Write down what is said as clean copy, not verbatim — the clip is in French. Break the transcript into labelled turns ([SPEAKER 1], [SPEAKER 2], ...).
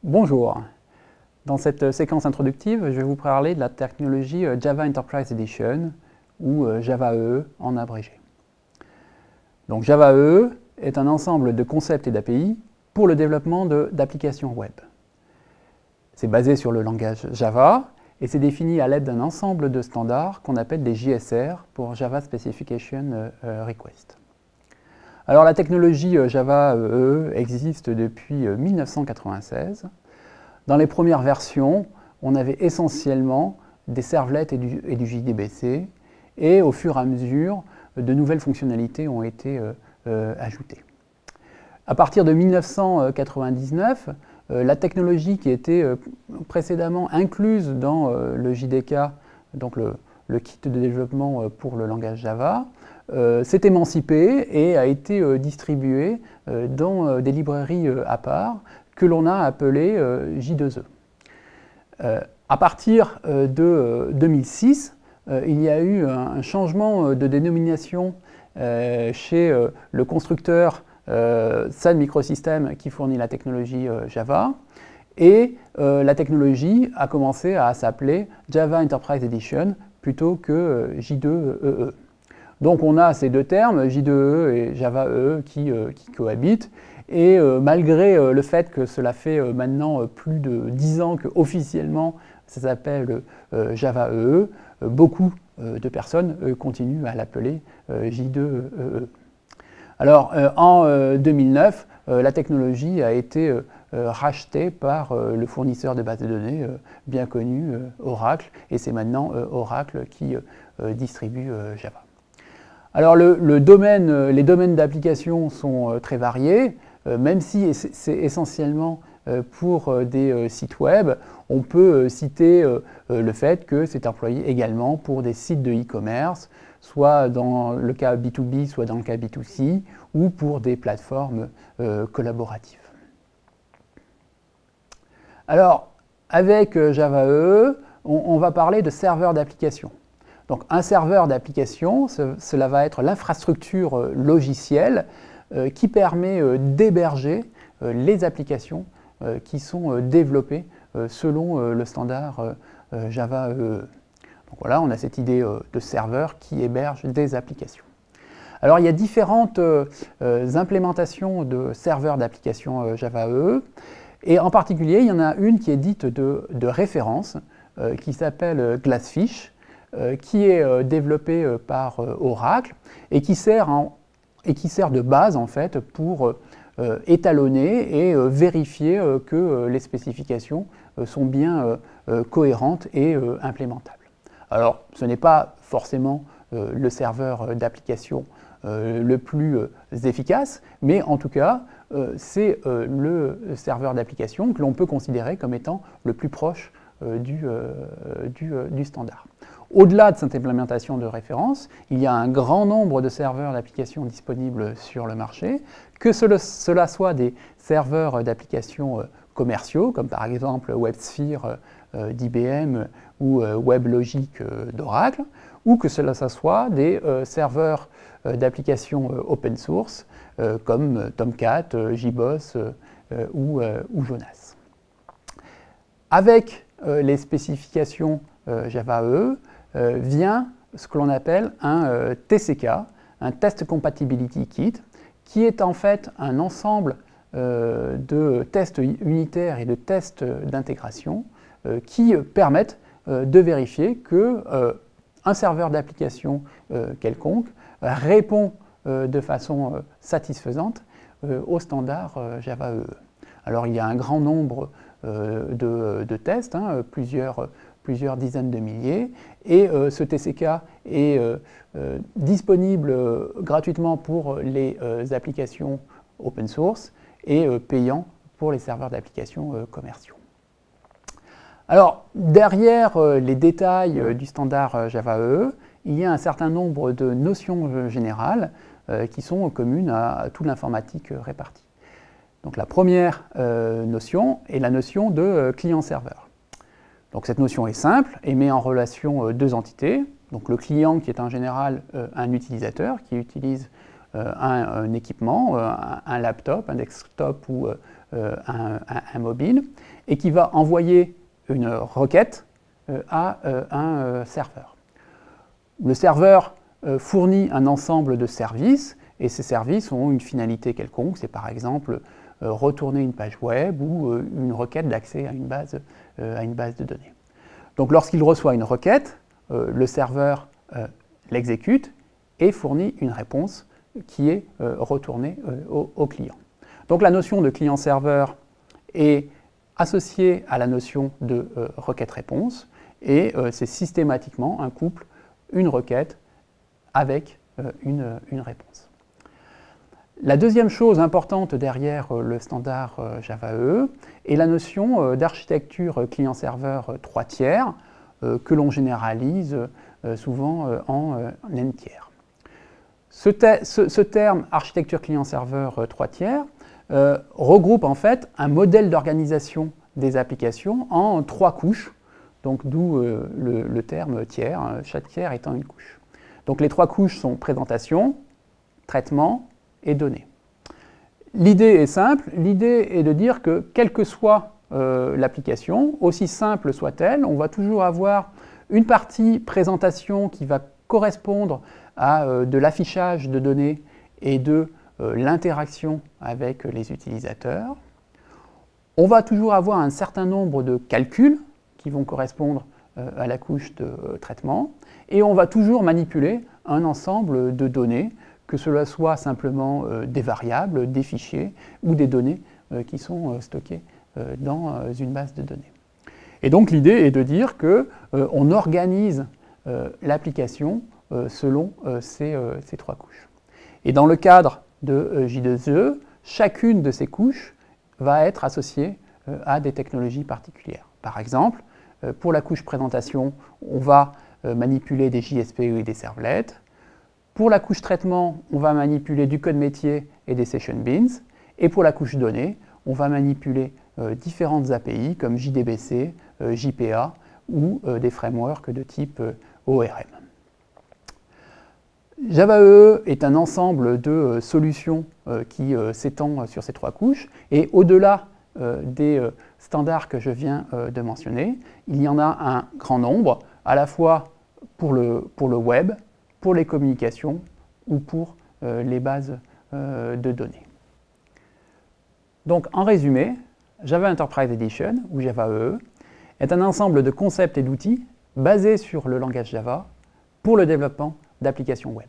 [SPEAKER 1] Bonjour. Dans cette séquence introductive, je vais vous parler de la technologie Java Enterprise Edition, ou Java EE en abrégé. Donc Java EE est un ensemble de concepts et d'API pour le développement d'applications web. C'est basé sur le langage Java et c'est défini à l'aide d'un ensemble de standards qu'on appelle des JSR pour Java Specification Request. Alors la technologie Java EE existe depuis 1996. Dans les premières versions, on avait essentiellement des servlets et du JDBC, et au fur et à mesure, de nouvelles fonctionnalités ont été ajoutées. À partir de 1999, la technologie qui était précédemment incluse dans le JDK, donc le kit de développement pour le langage Java, s'est émancipée et a été distribuée dans des librairies à part que l'on a appelées J2E. À partir de 2006, il y a eu un changement de dénomination chez le constructeur Sun Microsystems qui fournit la technologie Java, et la technologie a commencé à s'appeler Java Enterprise Edition plutôt que J2EE. Donc on a ces deux termes, J2EE et Java EE, qui cohabitent, et malgré le fait que cela fait maintenant plus de 10 ans qu'officiellement ça s'appelle Java EE, beaucoup de personnes continuent à l'appeler J2EE. Alors en 2009, la technologie a été rachetée par le fournisseur de bases de données bien connu, Oracle, et c'est maintenant Oracle qui distribue Java. Alors les domaines d'application sont très variés, même si c'est essentiellement pour des sites web. On peut citer le fait que c'est employé également pour des sites de e-commerce, soit dans le cas B2B, soit dans le cas B2C, ou pour des plateformes collaboratives. Alors, avec Java EE, on va parler de serveur d'application. Donc un serveur d'application, cela va être l'infrastructure logicielle qui permet d'héberger les applications qui sont développées selon le standard Java EE. Donc voilà, on a cette idée de serveur qui héberge des applications. Alors il y a différentes implémentations de serveurs d'applications Java EE, et en particulier il y en a une qui est dite de référence, qui s'appelle Glassfish, qui est développé par Oracle et qui sert de base en fait pour étalonner et vérifier que les spécifications sont bien cohérentes et implémentables. Alors ce n'est pas forcément le serveur d'application le plus efficace, mais en tout cas c'est le serveur d'application que l'on peut considérer comme étant le plus proche du standard. Au-delà de cette implémentation de référence, il y a un grand nombre de serveurs d'applications disponibles sur le marché, que cela soit des serveurs d'applications commerciaux, comme par exemple WebSphere d'IBM ou WebLogic d'Oracle, ou que cela soit des serveurs d'applications open source, comme Tomcat, JBoss ou Jonas. Avec les spécifications Java EE, vient ce que l'on appelle un TCK, un Test Compatibility Kit, qui est en fait un ensemble de tests unitaires et de tests d'intégration qui permettent de vérifier qu'un serveur d'application quelconque répond de façon satisfaisante au standard Java EE. Alors il y a un grand nombre de tests, plusieurs dizaines de milliers, et ce TCK est disponible gratuitement pour les applications open source et payant pour les serveurs d'applications commerciaux. Alors, derrière les détails du standard Java EE, il y a un certain nombre de notions générales qui sont communes à toute l'informatique répartie. Donc la première notion est la notion de client-serveur. Donc cette notion est simple et met en relation deux entités. Donc le client qui est en général un utilisateur qui utilise un équipement, un laptop, un desktop ou un mobile, et qui va envoyer une requête à un serveur. Le serveur fournit un ensemble de services, et ces services ont une finalité quelconque. C'est par exemple retourner une page web ou une requête d'accès à une base de données. Donc lorsqu'il reçoit une requête, le serveur l'exécute et fournit une réponse qui est retournée au client. Donc la notion de client-serveur est associée à la notion de requête-réponse, et c'est systématiquement un couple, une requête avec une réponse. La deuxième chose importante derrière le standard Java EE est la notion d'architecture client-serveur 3 tiers que l'on généralise souvent en N tiers. Ce terme architecture client-serveur 3 tiers regroupe en fait un modèle d'organisation des applications en 3 couches, donc d'où le terme tiers, chaque tiers étant une couche. Donc les 3 couches sont présentation, traitement et données. L'idée est simple, l'idée est de dire que quelle que soit l'application, aussi simple soit-elle, on va toujours avoir une partie présentation qui va correspondre à de l'affichage de données et de l'interaction avec les utilisateurs. On va toujours avoir un certain nombre de calculs qui vont correspondre à la couche de traitement, et on va toujours manipuler un ensemble de données, que cela soit simplement des variables, des fichiers ou des données qui sont stockées dans une base de données. Et donc l'idée est de dire qu'on organise l'application selon ces 3 couches. Et dans le cadre de J2E, chacune de ces couches va être associée à des technologies particulières. Par exemple, pour la couche présentation, on va manipuler des JSP et des servlets. Pour la couche traitement, on va manipuler du code métier et des session beans. Et pour la couche données, on va manipuler différentes API comme JDBC, JPA ou des frameworks de type ORM. Java EE est un ensemble de solutions qui s'étend sur ces 3 couches, et au-delà des standards que je viens de mentionner, il y en a un grand nombre, à la fois pour le web, pour les communications ou pour les bases de données. Donc en résumé, Java Enterprise Edition, ou Java EE, est un ensemble de concepts et d'outils basés sur le langage Java pour le développement d'applications web.